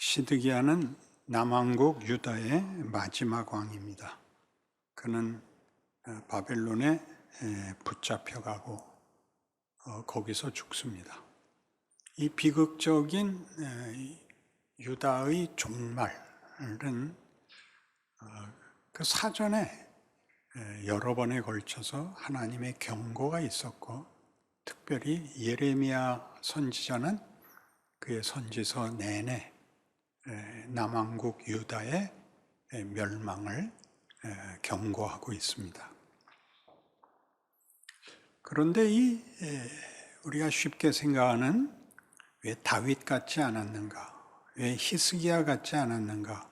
시드기야는 남왕국 유다의 마지막 왕입니다. 그는 바벨론에 붙잡혀가고 거기서 죽습니다. 이 비극적인 유다의 종말은 그 사전에 여러 번에 걸쳐서 하나님의 경고가 있었고, 특별히 예레미야 선지자는 그의 선지서 내내 남왕국 유다의 멸망을 경고하고 있습니다. 그런데 우리가 쉽게 생각하는 왜 다윗 같지 않았는가, 왜 히스기야 같지 않았는가,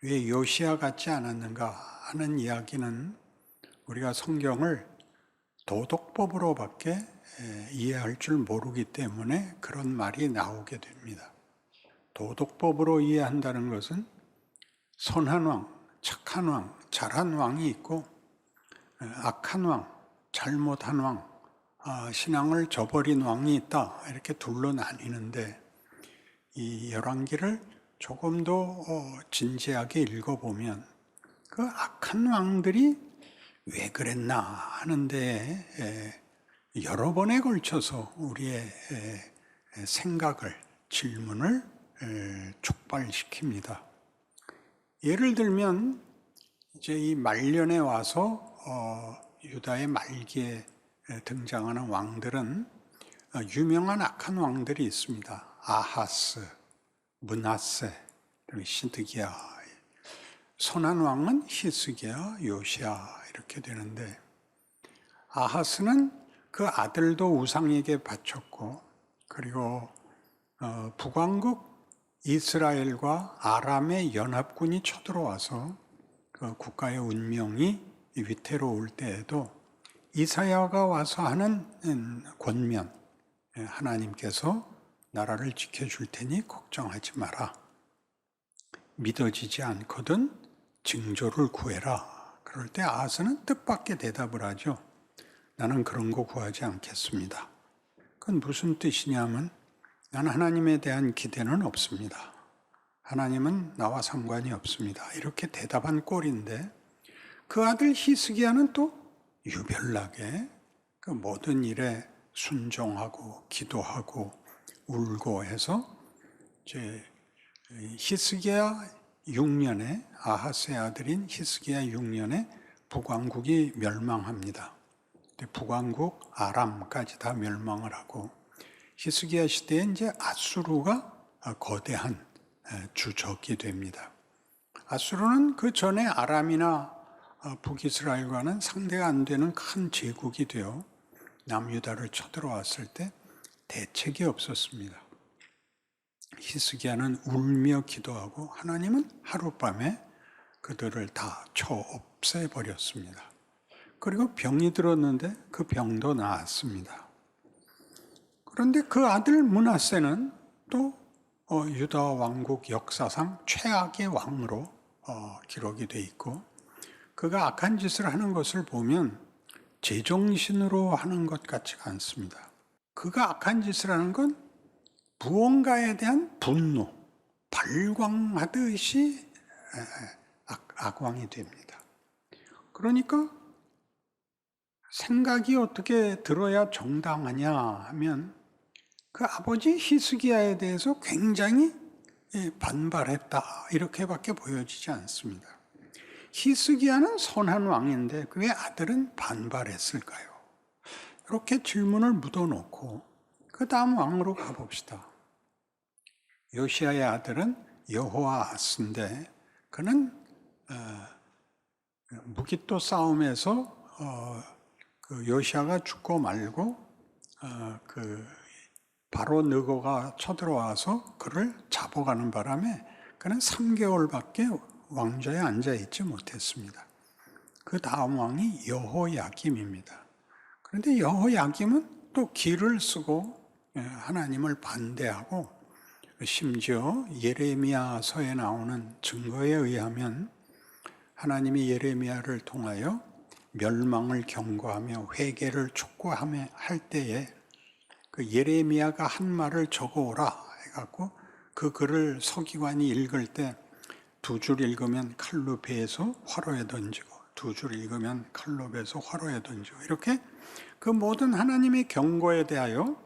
왜 요시야 같지 않았는가 하는 이야기는 우리가 성경을 도덕법으로밖에 이해할 줄 모르기 때문에 그런 말이 나오게 됩니다. 도덕법으로 이해한다는 것은 선한 왕, 착한 왕, 잘한 왕이 있고 악한 왕, 잘못한 왕, 신앙을 저버린 왕이 있다, 이렇게 둘로 나뉘는데, 이 열왕기를 조금 더 진지하게 읽어보면 그 악한 왕들이 왜 그랬나 하는데 여러 번에 걸쳐서 우리의 생각을, 질문을 촉발시킵니다. 예를 들면 이제 이 말년에 와서 유다의 말기에 등장하는 왕들은 유명한 악한 왕들이 있습니다. 아하스, 므낫세, 시드기야. 선한 왕은 히스기야, 요시야 이렇게 되는데, 아하스는 그 아들도 우상에게 바쳤고, 그리고 북왕국 이스라엘과 아람의 연합군이 쳐들어와서 그 국가의 운명이 위태로울 때에도 이사야가 와서 하는 권면, 하나님께서 나라를 지켜줄 테니 걱정하지 마라, 믿어지지 않거든 징조를 구해라. 그럴 때 아하스는 뜻밖의 대답을 하죠. 나는 그런 거 구하지 않겠습니다. 그건 무슨 뜻이냐면, 나는 하나님에 대한 기대는 없습니다. 하나님은 나와 상관이 없습니다. 이렇게 대답한 꼴인데, 그 아들 히스기야는 또 유별나게 그 모든 일에 순종하고 기도하고 울고 해서 이제 히스기야 6년에, 아하스의 아들인 히스기야 6년에 북왕국이 멸망합니다. 북왕국 아람까지 다 멸망을 하고, 히스기야 시대에 이제 아수르가 거대한 주적이 됩니다. 아수르는 그 전에 아람이나 북이스라엘과는 상대가 안 되는 큰 제국이 되어 남유다를 쳐들어왔을 때 대책이 없었습니다. 히스기야는 울며 기도하고 하나님은 하룻밤에 그들을 다 쳐 없애버렸습니다. 그리고 병이 들었는데 그 병도 나았습니다. 그런데 그 아들 므낫세는 또 유다 왕국 역사상 최악의 왕으로 기록이 돼 있고, 그가 악한 짓을 하는 것을 보면 제정신으로 하는 것 같지가 않습니다. 그가 악한 짓을 하는 건 무언가에 대한 분노, 발광하듯이 악왕이 됩니다. 그러니까 생각이 어떻게 들어야 정당하냐 하면, 그 아버지 히스기야에 대해서 굉장히 반발했다, 이렇게밖에 보여지지 않습니다. 히스기야는 선한 왕인데 왜 아들은 반발했을까요? 이렇게 질문을 묻어놓고 그 다음 왕으로 가봅시다. 요시야의 아들은 여호아하스인데, 그는 무기토 싸움에서 그 요시야가 죽고 말고 바로 느고가 쳐들어와서 그를 잡아가는 바람에 그는 3개월밖에 왕좌에 앉아있지 못했습니다. 그 다음 왕이 여호야김입니다. 그런데 여호야김은 또 기를 쓰고 하나님을 반대하고, 심지어 예레미야서에 나오는 증거에 의하면 하나님이 예레미야를 통하여 멸망을 경고하며 회개를 촉구하며 할 때에 그 예레미야가 한 말을 적어오라 해갖고 그 글을 서기관이 읽을 때 2줄 읽으면 칼로 베서 화로에 던지고 2줄 읽으면 칼로 베서 화로에 던지고 이렇게 그 모든 하나님의 경고에 대하여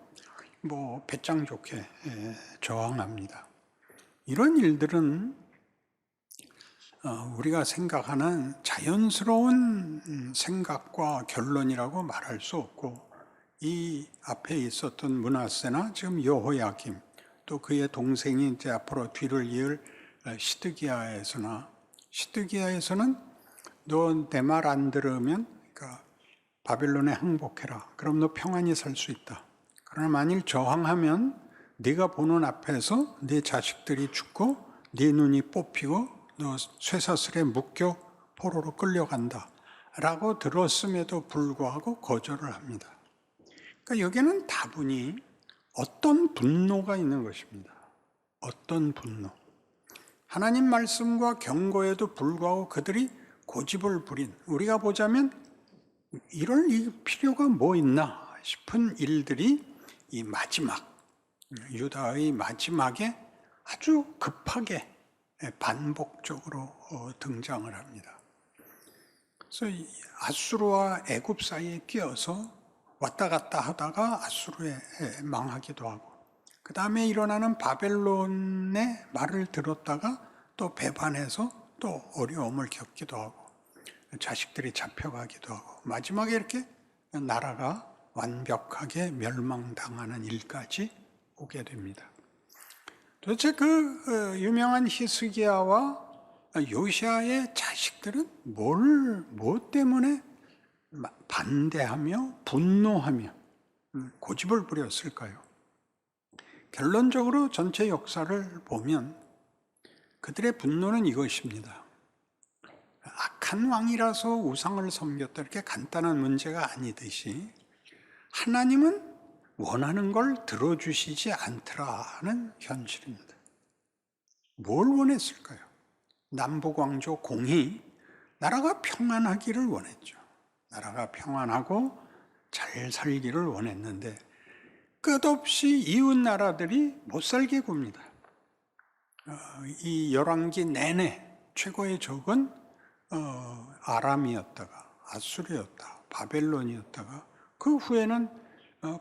배짱 좋게 저항합니다. 이런 일들은 우리가 생각하는 자연스러운 생각과 결론이라고 말할 수 없고, 이 앞에 있었던 므낫세나 지금 여호야김, 또 그의 동생이 이제 앞으로 뒤를 이을 시드기야에서는 너 내 말 안 들으면 그러니까 바벨론에 항복해라. 그럼 너 평안히 살 수 있다. 그러나 만일 저항하면 네가 보는 앞에서 네 자식들이 죽고 네 눈이 뽑히고 너 쇠사슬에 묶여 포로로 끌려간다 라고 들었음에도 불구하고 거절을 합니다. 그러니까 여기는 다분히 어떤 분노가 있는 것입니다. 어떤 분노. 하나님 말씀과 경고에도 불구하고 그들이 고집을 부린, 우리가 보자면 이럴 필요가 뭐 있나 싶은 일들이 이 마지막, 유다의 마지막에 아주 급하게 반복적으로 등장을 합니다. 그래서 아수르와 애굽 사이에 끼어서 왔다 갔다 하다가 아수르에 망하기도 하고, 그 다음에 일어나는 바벨론의 말을 들었다가 또 배반해서 또 어려움을 겪기도 하고, 자식들이 잡혀가기도 하고, 마지막에 이렇게 나라가 완벽하게 멸망당하는 일까지 오게 됩니다. 도대체 그 유명한 히스기야와 요시아의 자식들은 무엇 때문에 반대하며 분노하며 고집을 부렸을까요? 결론적으로 전체 역사를 보면 그들의 분노는 이것입니다. 악한 왕이라서 우상을 섬겼다, 이렇게 간단한 문제가 아니듯이 하나님은 원하는 걸 들어주시지 않더라는 현실입니다. 뭘 원했을까요? 남북왕조 공이 나라가 평안하기를 원했죠. 나라가 평안하고 잘 살기를 원했는데 끝없이 이웃 나라들이 못 살게 굽니다. 이 열왕기 내내 최고의 적은 아람이었다가 아수르였다, 바벨론이었다가 그 후에는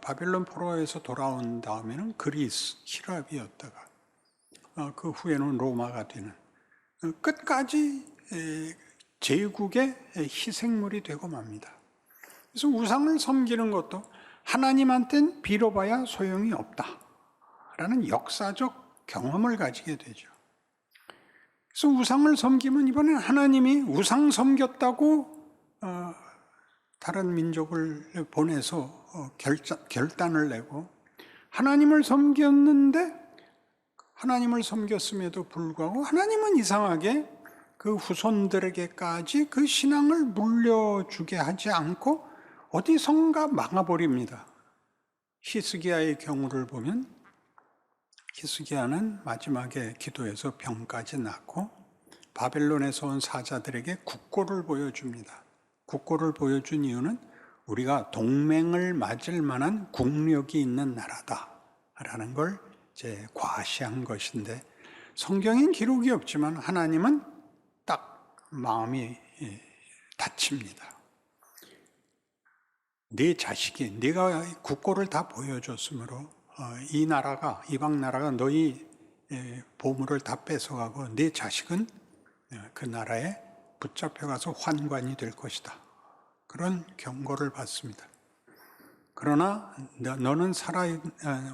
바벨론 포로에서 돌아온 다음에는 그리스, 히랍이었다가 그 후에는 로마가 되는, 끝까지 제국의 희생물이 되고 맙니다. 그래서 우상을 섬기는 것도 하나님한테는 빌어봐야 소용이 없다라는 역사적 경험을 가지게 되죠. 그래서 우상을 섬기면 이번엔 하나님이 우상 섬겼다고 다른 민족을 보내서 결단을 내고, 하나님을 섬겼는데 하나님을 섬겼음에도 불구하고 하나님은 이상하게 그 후손들에게까지 그 신앙을 물려주게 하지 않고 어디선가 막아버립니다. 히스기야의 경우를 보면 히스기야는 마지막에 기도해서 병까지 낫고 바벨론에서 온 사자들에게 국고를 보여줍니다. 국고를 보여준 이유는 우리가 동맹을 맺을 만한 국력이 있는 나라다라는 걸 이제 과시한 것인데, 성경엔 기록이 없지만 하나님은 딱 마음이 다칩니다. 네 자식이, 네가 국고를 다 보여줬으므로 이 나라가, 이방 나라가 너희 보물을 다 뺏어가고 네 자식은 그 나라에 붙잡혀가서 환관이 될 것이다. 그런 경고를 받습니다. 그러나 너는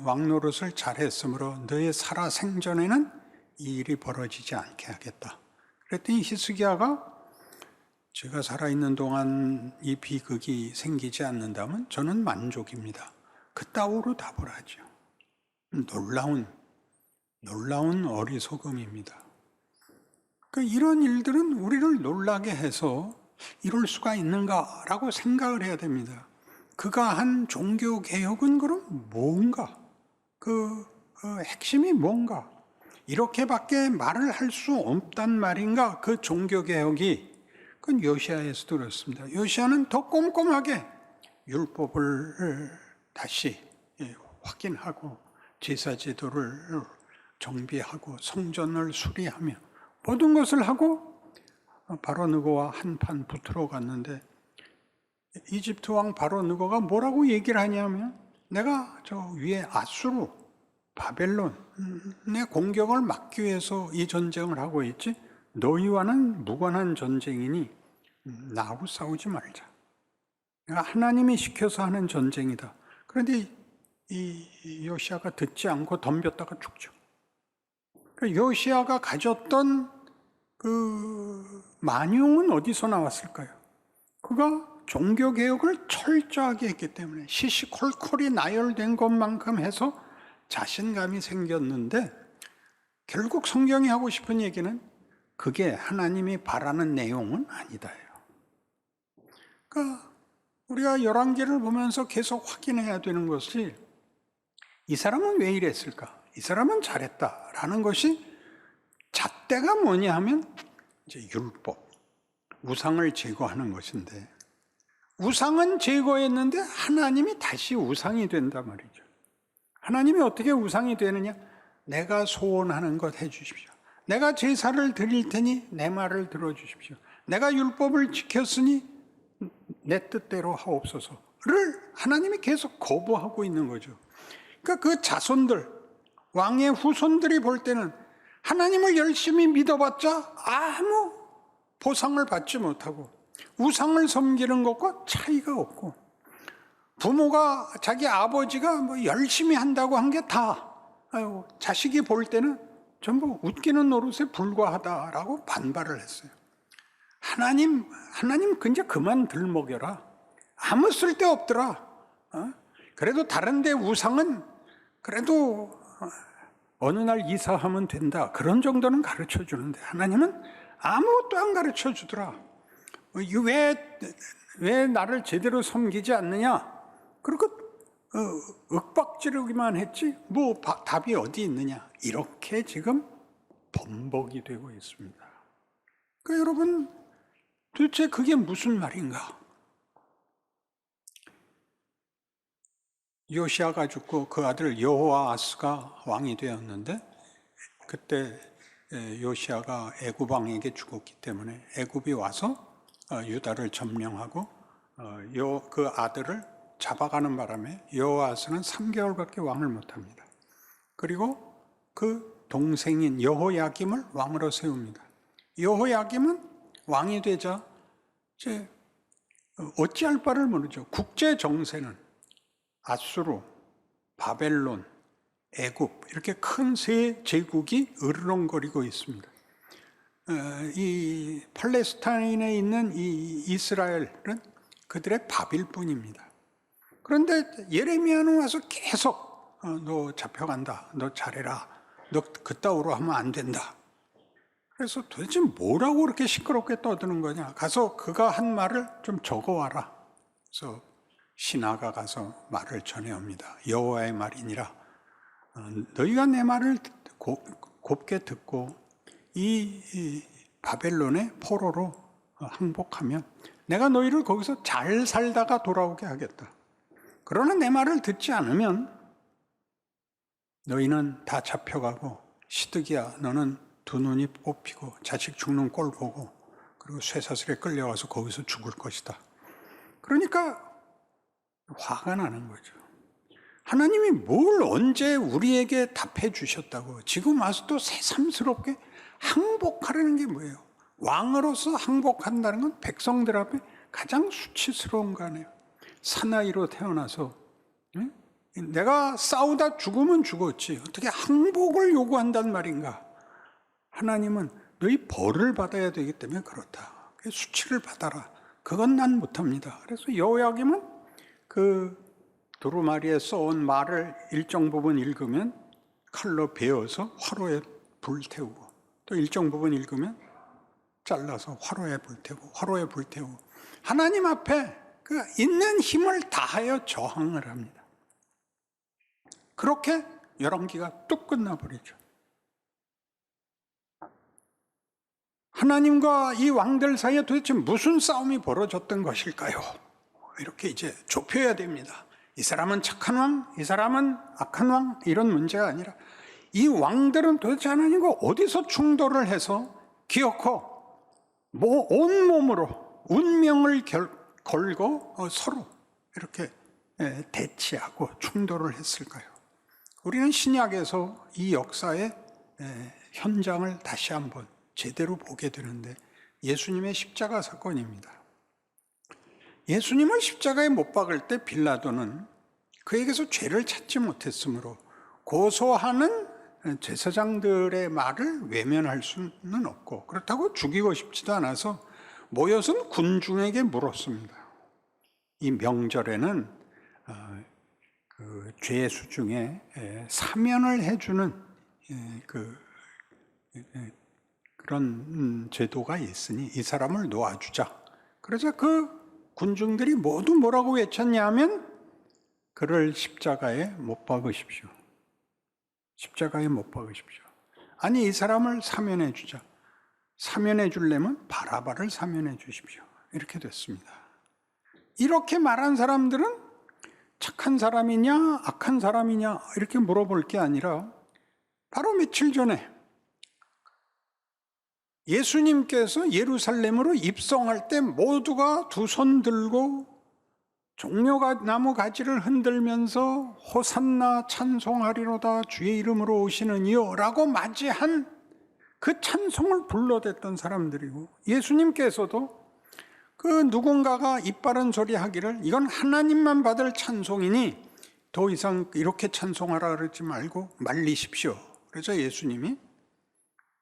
왕 노릇을 잘했으므로 너의 살아 생전에는 이 일이 벌어지지 않게 하겠다. 그랬더니 히스기야가 제가 살아있는 동안 이 비극이 생기지 않는다면 저는 만족입니다. 그따위로 답을 하죠. 놀라운 어리석음입니다. 이런 일들은 우리를 놀라게 해서 이럴 수가 있는가라고 생각을 해야 됩니다. 그가 한 종교개혁은 그럼 뭔가? 그 핵심이 뭔가? 이렇게밖에 말을 할 수 없단 말인가? 그 종교개혁이. 그건 요시아에서도 그렇습니다. 요시아는 더 꼼꼼하게 율법을 다시 확인하고 제사제도를 정비하고 성전을 수리하며 모든 것을 하고 바로 느고와 한판 붙으러 갔는데 이집트 왕 바로 느고가 뭐라고 얘기를 하냐면 내가 저 위에 아수르, 바벨론의 공격을 막기 위해서 이 전쟁을 하고 있지 너희와는 무관한 전쟁이니 나하고 싸우지 말자. 내가 하나님이 시켜서 하는 전쟁이다. 그런데 이 요시야가 듣지 않고 덤볐다가 죽죠. 요시야가 가졌던 그 만용은 어디서 나왔을까요? 그가 종교개혁을 철저하게 했기 때문에 시시콜콜이 나열된 것만큼 해서 자신감이 생겼는데 결국 성경이 하고 싶은 얘기는 그게 하나님이 바라는 내용은 아니다요. 그러니까 우리가 열왕기를 보면서 계속 확인해야 되는 것이 이 사람은 왜 이랬을까? 이 사람은 잘했다라는 것이 잣대가 뭐냐 하면 이제 율법, 우상을 제거하는 것인데 우상은 제거했는데 하나님이 다시 우상이 된단 말이죠. 하나님이 어떻게 우상이 되느냐? 내가 소원하는 것 해주십시오. 내가 제사를 드릴 테니 내 말을 들어주십시오. 내가 율법을 지켰으니 내 뜻대로 하옵소서를 하나님이 계속 거부하고 있는 거죠. 그러니까 그 자손들, 왕의 후손들이 볼 때는 하나님을 열심히 믿어봤자 아무 보상을 받지 못하고 우상을 섬기는 것과 차이가 없고 부모가 자기 아버지가 뭐 열심히 한다고 한 게 다 자식이 볼 때는 전부 웃기는 노릇에 불과하다라고 반발을 했어요. 하나님 이제 그만 들먹여라. 아무 쓸데 없더라. 그래도 다른 데 우상은 그래도 어느 날 이사하면 된다. 그런 정도는 가르쳐 주는데 하나님은 아무것도 안 가르쳐 주더라. 왜 나를 제대로 섬기지 않느냐? 그리고 윽박지르기만 했지 뭐 답이 어디 있느냐? 이렇게 지금 번복이 되고 있습니다. 그러니까 여러분 도대체 그게 무슨 말인가? 요시야가 죽고 그 아들 여호아스가 왕이 되었는데 그때 요시야가 애굽 왕에게 죽었기 때문에 애굽이 와서 유다를 점령하고 그 아들을 잡아가는 바람에 여호아스는 3개월밖에 왕을 못합니다. 그리고 그 동생인 여호야김을 왕으로 세웁니다. 여호야김은 왕이 되자 이제 어찌할 바를 모르죠. 국제 정세는 아수르, 바벨론, 애굽 이렇게 큰 세 제국이 으르렁거리고 있습니다. 이 팔레스타인에 있는 이 이스라엘은 그들의 밥일 뿐입니다. 그런데 예레미야는 와서 계속 너 잡혀간다, 너 잘해라, 너 그따위로 하면 안 된다. 그래서 도대체 뭐라고 그렇게 시끄럽게 떠드는 거냐? 가서 그가 한 말을 좀 적어와라. 그래서 신하가 가서 말을 전해옵니다. 여호와의 말이니라. 너희가 내 말을 곱게 듣고 이 바벨론의 포로로 항복하면 내가 너희를 거기서 잘 살다가 돌아오게 하겠다. 그러나 내 말을 듣지 않으면 너희는 다 잡혀가고 시드기야 너는 두 눈이 뽑히고 자식 죽는 꼴 보고 그리고 쇠사슬에 끌려와서 거기서 죽을 것이다. 그러니까 화가 나는 거죠. 하나님이 뭘 언제 우리에게 답해 주셨다고 지금 와서 또 새삼스럽게 항복하라는 게 뭐예요? 왕으로서 항복한다는 건 백성들 앞에 가장 수치스러운 거 아니에요. 사나이로 태어나서 내가 싸우다 죽으면 죽었지 어떻게 항복을 요구한단 말인가? 하나님은 너희 벌을 받아야 되기 때문에 그렇다. 수치를 받아라. 그건 난 못합니다. 그래서 여호야김은 그 두루마리에 써온 말을 일정 부분 읽으면 칼로 베어서 화로에 불태우고 또 일정 부분 읽으면 잘라서 화로에 불태우고 하나님 앞에 그 있는 힘을 다하여 저항을 합니다. 그렇게 열왕기가 뚝 끝나버리죠. 하나님과 이 왕들 사이에 도대체 무슨 싸움이 벌어졌던 것일까요? 이렇게 이제 좁혀야 됩니다. 이 사람은 착한 왕, 이 사람은 악한 왕 이런 문제가 아니라 이 왕들은 도대체 하나님과 어디서 충돌을 해서 기어코 온몸으로 운명을 걸고 서로 이렇게 대치하고 충돌을 했을까요? 우리는 신약에서 이 역사의 현장을 다시 한번 제대로 보게 되는데 예수님의 십자가 사건입니다. 예수님을 십자가에 못 박을 때 빌라도는 그에게서 죄를 찾지 못했으므로 고소하는 제사장들의 말을 외면할 수는 없고, 그렇다고 죽이고 싶지도 않아서 모여선 군중에게 물었습니다. 이 명절에는 그 죄수 중에 사면을 해주는 그런 제도가 있으니 이 사람을 놓아주자. 그러자 그 군중들이 모두 뭐라고 외쳤냐면 그를 십자가에 못 박으십시오. 십자가에 못 박으십시오. 아니, 이 사람을 사면해 주자. 사면해 주려면 바라바를 사면해 주십시오. 이렇게 됐습니다. 이렇게 말한 사람들은 착한 사람이냐 악한 사람이냐 이렇게 물어볼 게 아니라 바로 며칠 전에 예수님께서 예루살렘으로 입성할 때 모두가 두 손 들고 종려나무 가지를 흔들면서 호산나 찬송하리로다 주의 이름으로 오시는 이여 라고 맞이한 그 찬송을 불러댔던 사람들이고, 예수님께서도 그 누군가가 입바른 소리 하기를 이건 하나님만 받을 찬송이니 더 이상 이렇게 찬송하라 그러지 말고 말리십시오. 그래서 예수님이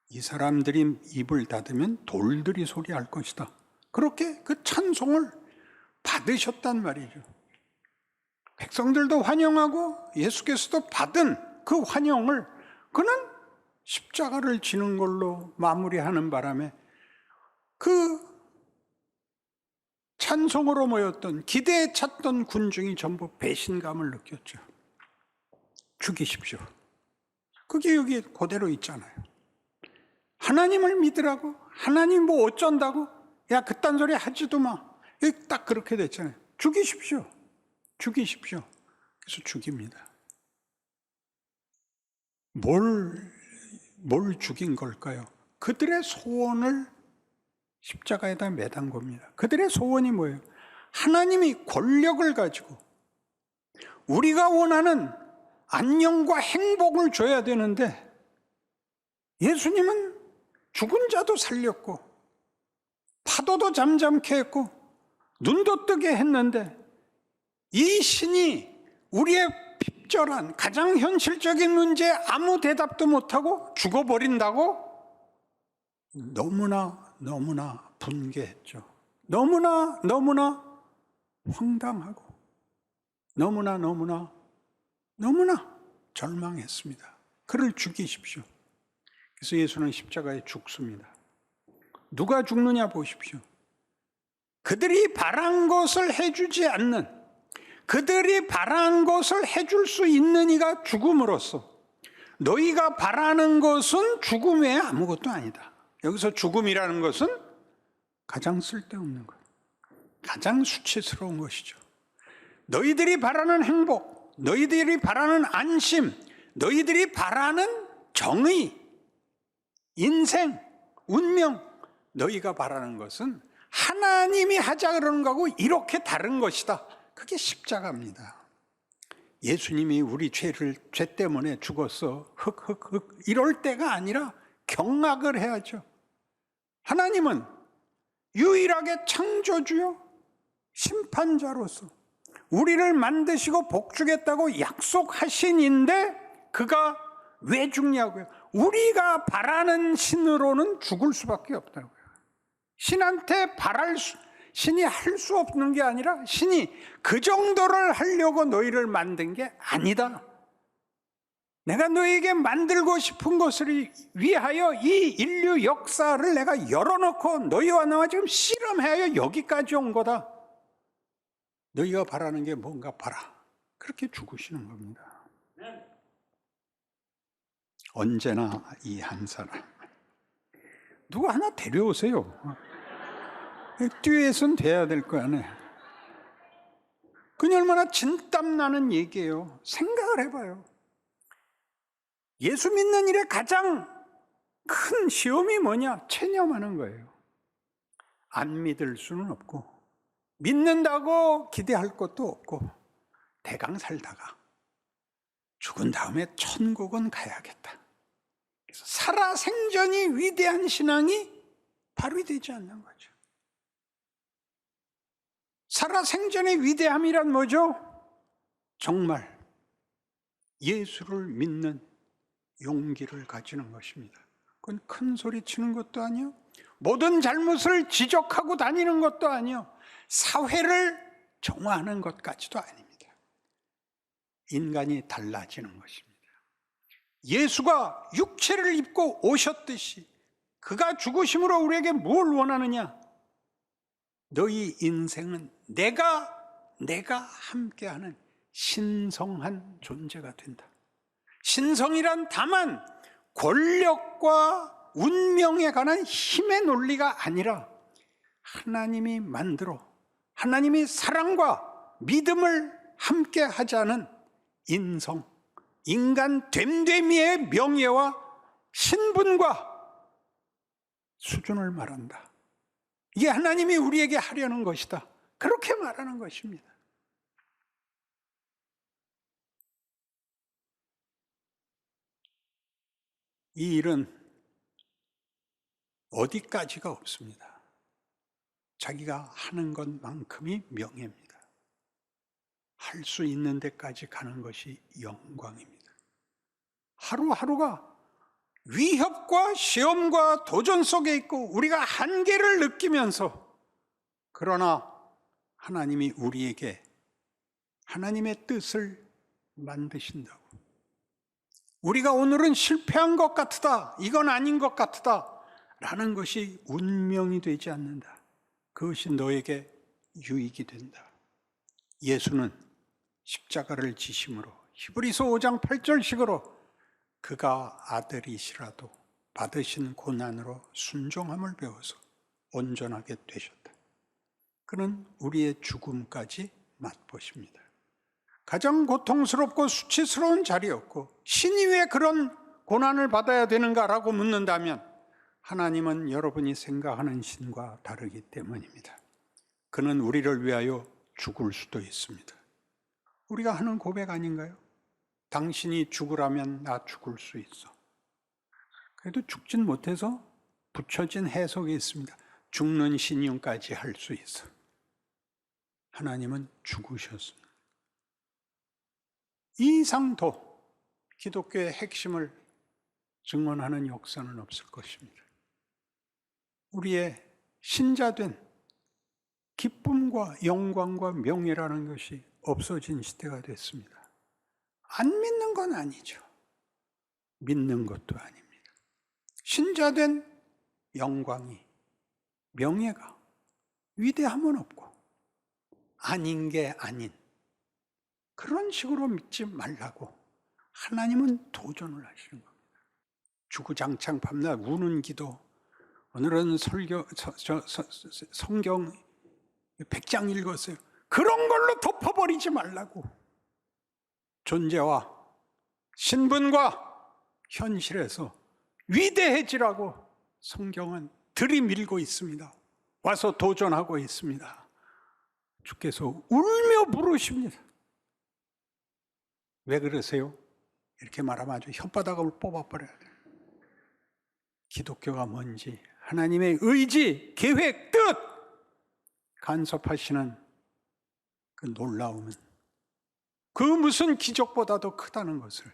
이 사람들이 입을 닫으면 돌들이 소리할 것이다. 그렇게 그 찬송을 받으셨단 말이죠. 백성들도 환영하고 예수께서도 받은 그 환영을 그는 십자가를 지는 걸로 마무리하는 바람에 그 찬송으로 모였던 기대에 찼던 군중이 전부 배신감을 느꼈죠. 죽이십시오. 그게 여기 그대로 있잖아요. 하나님을 믿으라고, 하나님 뭐 어쩐다고, 야 그딴 소리 하지도 마. 딱 그렇게 됐잖아요. 죽이십시오. 죽이십시오. 그래서 죽입니다. 뭘 죽인 걸까요? 그들의 소원을 십자가에다 매단 겁니다. 그들의 소원이 뭐예요? 하나님이 권력을 가지고 우리가 원하는 안녕과 행복을 줘야 되는데 예수님은 죽은 자도 살렸고 파도도 잠잠케 했고 눈도 뜨게 했는데 이 신이 우리의 핍절한 가장 현실적인 문제에 아무 대답도 못하고 죽어버린다고? 너무나 분개했죠. 너무나 황당하고 너무나 절망했습니다. 그를 죽이십시오. 그래서 예수는 십자가에 죽습니다. 누가 죽느냐 보십시오. 그들이 바란 것을 해주지 않는, 그들이 바란 것을 해줄 수 있는 이가 죽음으로써 너희가 바라는 것은 죽음 외에 아무것도 아니다. 여기서 죽음이라는 것은 가장 쓸데없는 것, 가장 수치스러운 것이죠. 너희들이 바라는 행복, 너희들이 바라는 안심, 너희들이 바라는 정의, 인생, 운명, 너희가 바라는 것은 하나님이 하자 그러는 거하고 이렇게 다른 것이다. 그게 십자가입니다. 예수님이 우리 죄 때문에 죽었어. 이럴 때가 아니라 경악을 해야죠. 하나님은 유일하게 창조주요 심판자로서 우리를 만드시고 복주겠다고 약속하신인데 그가 왜 죽냐고요? 우리가 바라는 신으로는 죽을 수밖에 없다고요. 신한테 신이 할 수 없는 게 아니라 신이 그 정도를 하려고 너희를 만든 게 아니다. 내가 너희에게 만들고 싶은 것을 위하여 이 인류 역사를 내가 열어놓고 너희와 나와 지금 씨름하여 여기까지 온 거다. 너희가 바라는 게 뭔가 봐라. 그렇게 죽으시는 겁니다. 언제나 이 한 사람. 누구 하나 데려오세요. 듀엣은 돼야 될 거 아니에요. 그냥 얼마나 진땀 나는 얘기예요. 생각을 해봐요. 예수 믿는 일에 가장 큰 시험이 뭐냐? 체념하는 거예요. 안 믿을 수는 없고, 믿는다고 기대할 것도 없고, 대강 살다가 죽은 다음에 천국은 가야겠다. 그래서 살아생전이 위대한 신앙이 발휘되지 않는 거죠. 살아생전의 위대함이란 뭐죠? 정말 예수를 믿는 용기를 가지는 것입니다. 그건 큰 소리 치는 것도 아니요, 모든 잘못을 지적하고 다니는 것도 아니요, 사회를 정화하는 것까지도 아닙니다. 인간이 달라지는 것입니다. 예수가 육체를 입고 오셨듯이 그가 죽으심으로 우리에게 뭘 원하느냐? 너희 인생은 내가 함께하는 신성한 존재가 된다. 신성이란 다만 권력과 운명에 관한 힘의 논리가 아니라 하나님이 만들어 하나님이 사랑과 믿음을 함께 하자는 인성, 인간 됨됨이의 명예와 신분과 수준을 말한다. 이게 하나님이 우리에게 하려는 것이다. 그렇게 말하는 것입니다. 이 일은 어디까지가 없습니다. 자기가 하는 것만큼이 명예입니다. 할 수 있는 데까지 가는 것이 영광입니다. 하루하루가 위협과 시험과 도전 속에 있고 우리가 한계를 느끼면서, 그러나 하나님이 우리에게 하나님의 뜻을 만드신다고. 우리가 오늘은 실패한 것 같다, 이건 아닌 것 같다 라는 것이 운명이 되지 않는다. 그것이 너에게 유익이 된다. 예수는 십자가를 지심으로, 히브리서 5장 8절식으로 그가 아들이시라도 받으신 고난으로 순종함을 배워서 온전하게 되셨다. 그는 우리의 죽음까지 맛보십니다. 가장 고통스럽고 수치스러운 자리였고 신이 왜 그런 고난을 받아야 되는가라고 묻는다면 하나님은 여러분이 생각하는 신과 다르기 때문입니다. 그는 우리를 위하여 죽을 수도 있습니다. 우리가 하는 고백 아닌가요? 당신이 죽으라면 나 죽을 수 있어. 그래도 죽진 못해서 붙여진 해석이 있습니다. 죽는 신용까지 할 수 있어. 하나님은 죽으셨습니다. 이 이상 더 기독교의 핵심을 증언하는 역사는 없을 것입니다. 우리의 신자된 기쁨과 영광과 명예라는 것이 없어진 시대가 됐습니다. 안 믿는 건 아니죠. 믿는 것도 아닙니다. 신자된 영광이, 명예가, 위대함은 없고 아닌 게 아닌 그런 식으로 믿지 말라고 하나님은 도전을 하시는 겁니다. 주구장창 밤낮 우는 기도, 오늘은 성경 100장 읽었어요. 그런 걸로 덮어버리지 말라고. 존재와 신분과 현실에서 위대해지라고 성경은 들이밀고 있습니다. 와서 도전하고 있습니다. 주께서 울며 부르십니다. 왜 그러세요? 이렇게 말하면 아주 혓바닥을 뽑아버려야 돼요. 기독교가 뭔지, 하나님의 의지, 계획, 뜻 간섭하시는 그 놀라움은 그 무슨 기적보다도 크다는 것을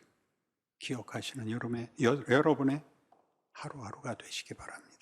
기억하시는 여러분의 하루하루가 되시기 바랍니다.